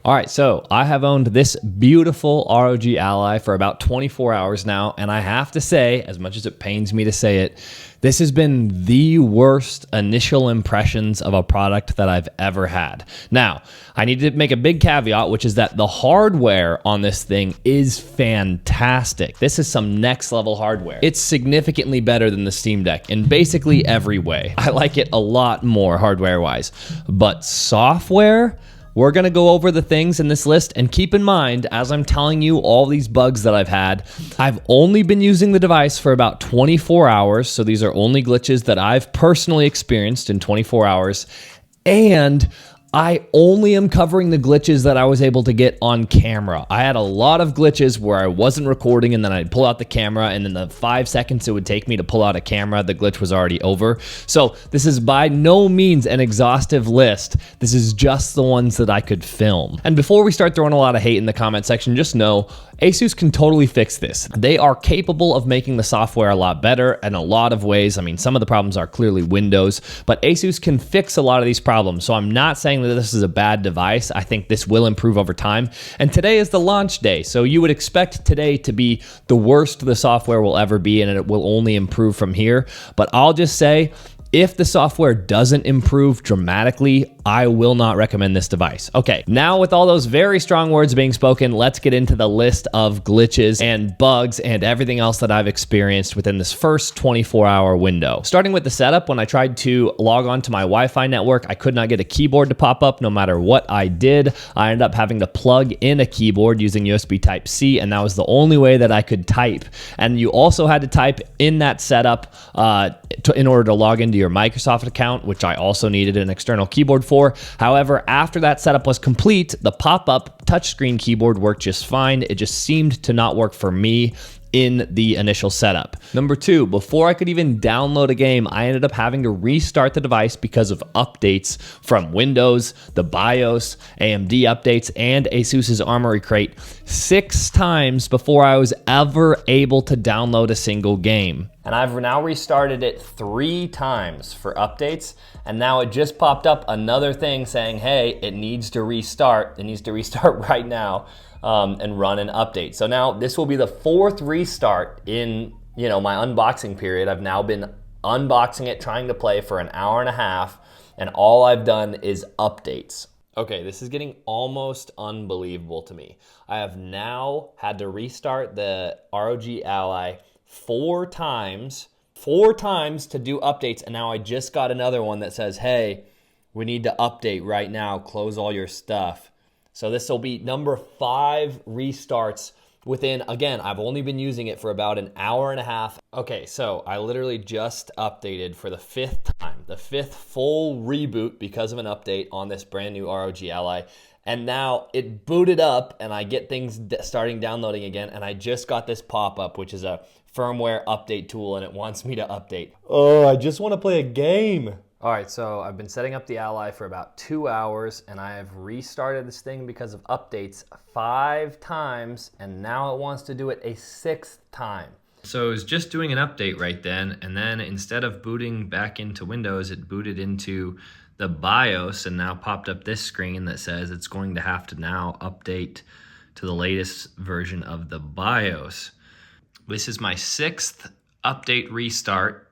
All right, so I have owned this beautiful ROG Ally for about 24 hours now, and I have to say, as much as it pains me to say it, this has been the worst initial impressions of a product that I've ever had. Now, I need to make a big caveat, which is that the hardware on this thing is fantastic. This is some next level hardware. It's significantly better than the Steam Deck in basically every way. I like it a lot more hardware-wise, but software, we're gonna go over the things in this list, and keep in mind, as I'm telling you all these bugs that I've had, I've only been using the device for about 24 hours, so these are only glitches that I've personally experienced in 24 hours, and I only am covering the glitches that I was able to get on camera. I had a lot of glitches where I wasn't recording and then I'd pull out the camera, and in the 5 seconds it would take me to pull out a camera, the glitch was already over. So this is by no means an exhaustive list. This is just the ones that I could film. And before we start throwing a lot of hate in the comment section, just know Asus can totally fix this. They are capable of making the software a lot better in a lot of ways. I mean, some of the problems are clearly Windows, but Asus can fix a lot of these problems. So I'm not saying that this is a bad device. I think this will improve over time. And today is the launch day, so you would expect today to be the worst the software will ever be, and it will only improve from here. But I'll just say, if the software doesn't improve dramatically, I will not recommend this device. Okay, now with all those very strong words being spoken, let's get into the list of glitches and bugs and everything else that I've experienced within this first 24-hour window. Starting with the setup, when I tried to log on to my Wi-Fi network, I could not get a keyboard to pop up no matter what I did. I ended up having to plug in a keyboard using USB Type-C, and that was the only way that I could type. And you also had to type in that setup in order to log into your Microsoft account, which I also needed an external keyboard for. However, after that setup was complete, the pop-up touchscreen keyboard worked just fine. It just seemed to not work for me in the initial setup. Number 2, before I could even download a game, I ended up having to restart the device because of updates from Windows, the BIOS, AMD updates, and Asus's Armory Crate 6 times before I was ever able to download a single game. And I've now restarted it 3 times for updates, and now it just popped up another thing saying, hey, it needs to restart. It needs to restart right now. And run an update. So now this will be the 4th restart in my unboxing period. I've now been unboxing it, trying to play for an hour and a half, and all I've done is updates. Okay, this is getting almost unbelievable to me. I have now had to restart the ROG Ally 4 times to do updates, and now I just got another one that says, hey, we need to update right now, close all your stuff. So this will be number 5 restarts within, again, I've only been using it for about an hour and a half. Okay, so I literally just updated for the 5th time, the 5th full reboot because of an update on this brand new ROG Ally. And now it booted up and I get things starting downloading again, and I just got this pop-up, which is a firmware update tool, and it wants me to update. Oh, I just want to play a game. All right, so I've been setting up the Ally for about 2 hours, and I have restarted this thing because of updates 5 times, and now it wants to do it a 6th time. So it was just doing an update right then, and then instead of booting back into Windows, it booted into the BIOS and now popped up this screen that says it's going to have to now update to the latest version of the BIOS. This is my 6th update restart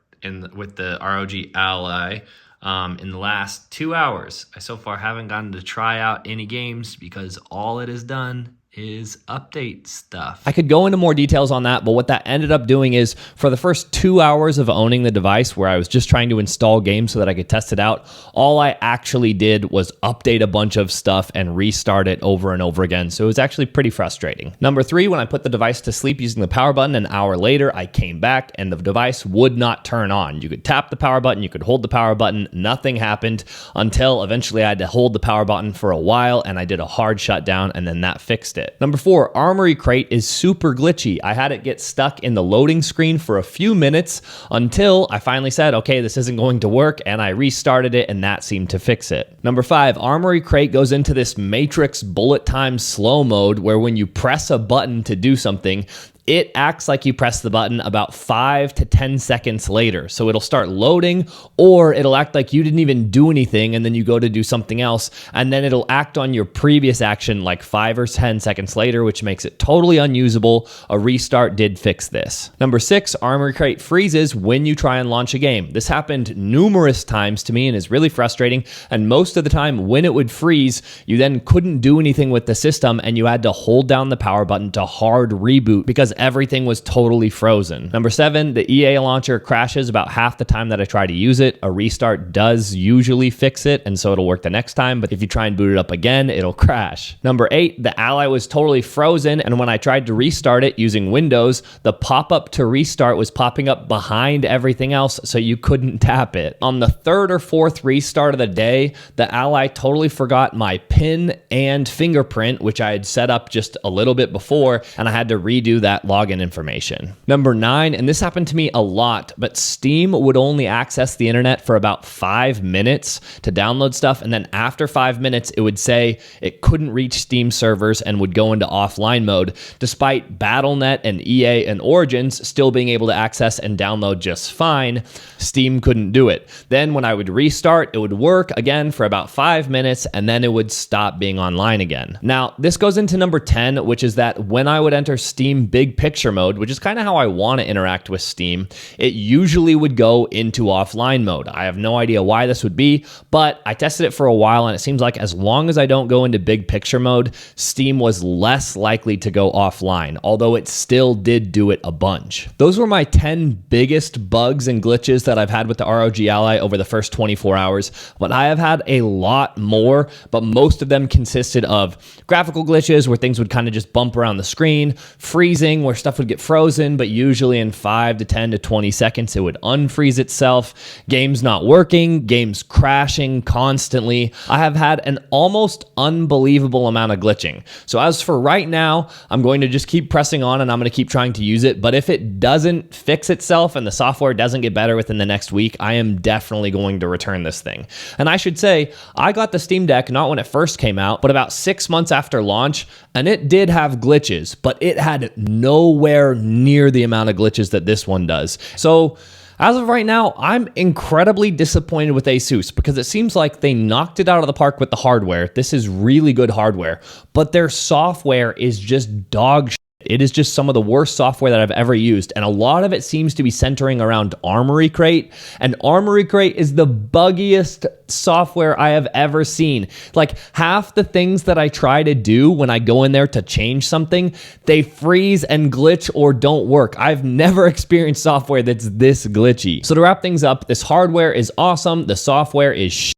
with the ROG Ally in the last 2 hours. I so far haven't gotten to try out any games because all it has done is update stuff. I could go into more details on that, but what that ended up doing is for the first 2 hours of owning the device, where I was just trying to install games so that I could test it out, all I actually did was update a bunch of stuff and restart it over and over again. So it was actually pretty frustrating. Number 3, when I put the device to sleep using the power button, an hour later, I came back and the device would not turn on. You could tap the power button, you could hold the power button, nothing happened until eventually I had to hold the power button for a while and I did a hard shutdown, and then that fixed it. Number 4, Armory Crate is super glitchy. I had it get stuck in the loading screen for a few minutes until I finally said, okay, this isn't going to work, and I restarted it, and that seemed to fix it. Number 5, Armory Crate goes into this Matrix bullet time slow mode where when you press a button to do something, it acts like you press the button about 5 to 10 seconds later. So it'll start loading, or it'll act like you didn't even do anything and then you go to do something else, and then it'll act on your previous action like 5 or 10 seconds later, which makes it totally unusable. A restart did fix this. Number 6, Armory Crate freezes when you try and launch a game. This happened numerous times to me and is really frustrating, and most of the time when it would freeze, you then couldn't do anything with the system and you had to hold down the power button to hard reboot because everything was totally frozen. Number 7, the EA launcher crashes about half the time that I try to use it. A restart does usually fix it, and so it'll work the next time, but if you try and boot it up again, it'll crash. Number 8, the Ally was totally frozen, and when I tried to restart it using Windows, the pop-up to restart was popping up behind everything else, so you couldn't tap it. On the 3rd or 4th restart of the day, the Ally totally forgot my PIN and fingerprint, which I had set up just a little bit before, and I had to redo that login information. Number 9, and this happened to me a lot, but Steam would only access the internet for about 5 minutes to download stuff, and then after 5 minutes, it would say it couldn't reach Steam servers and would go into offline mode, despite Battle.net and EA and Origins still being able to access and download just fine. Steam couldn't do it. Then when I would restart, it would work again for about 5 minutes, and then it would stop being online again. Now, this goes into number 10, which is that when I would enter Steam Big Picture mode, which is kind of how I want to interact with Steam, it usually would go into offline mode. I have no idea why this would be, but I tested it for a while, and it seems like as long as I don't go into Big Picture mode, Steam was less likely to go offline, although it still did do it a bunch. Those were my 10 biggest bugs and glitches that I've had with the ROG Ally over the first 24 hours, but I have had a lot more, but most of them consisted of graphical glitches where things would kind of just bump around the screen, freezing where stuff would get frozen, but usually in 5 to 10 to 20 seconds it would unfreeze itself, games not working, games crashing constantly. I have had an almost unbelievable amount of glitching. So as for right now, I'm going to just keep pressing on and I'm going to keep trying to use it, but if it doesn't fix itself and the software doesn't get better within the next week, I am definitely going to return this thing. And I should say, I got the Steam Deck not when it first came out, but about 6 months after launch, and it did have glitches, but it had nowhere near the amount of glitches that this one does. So as of right now, I'm incredibly disappointed with Asus because it seems like they knocked it out of the park with the hardware. This is really good hardware, but their software is just dog shit. It is just some of the worst software that I've ever used, and a lot of it seems to be centering around Armory Crate, and Armory Crate is the buggiest software I have ever seen. Like, half the things that I try to do when I go in there to change something, they freeze and glitch or don't work. I've never experienced software that's this glitchy. So to wrap things up, this hardware is awesome, the software is shit.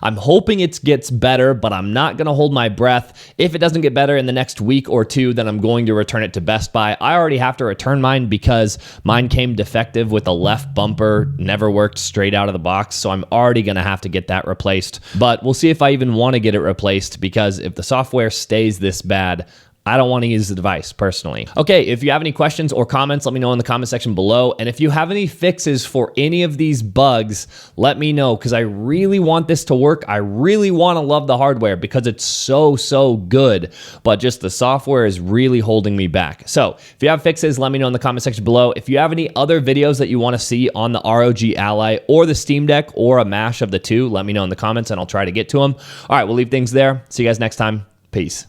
I'm hoping it gets better, but I'm not going to hold my breath. If it doesn't get better in the next week or two, then I'm going to return it to Best Buy. I already have to return mine because mine came defective with the left bumper, never worked straight out of the box, so I'm already going to have to get that replaced. But we'll see if I even want to get it replaced, because if the software stays this bad, I don't want to use the device personally. Okay, if you have any questions or comments, let me know in the comment section below. And if you have any fixes for any of these bugs, let me know, because I really want this to work. I really want to love the hardware because it's so good, but just the software is really holding me back. So if you have fixes, let me know in the comment section below. If you have any other videos that you want to see on the ROG Ally or the Steam Deck or a mash of the two, let me know in the comments and I'll try to get to them. All right, we'll leave things there. See you guys next time. Peace.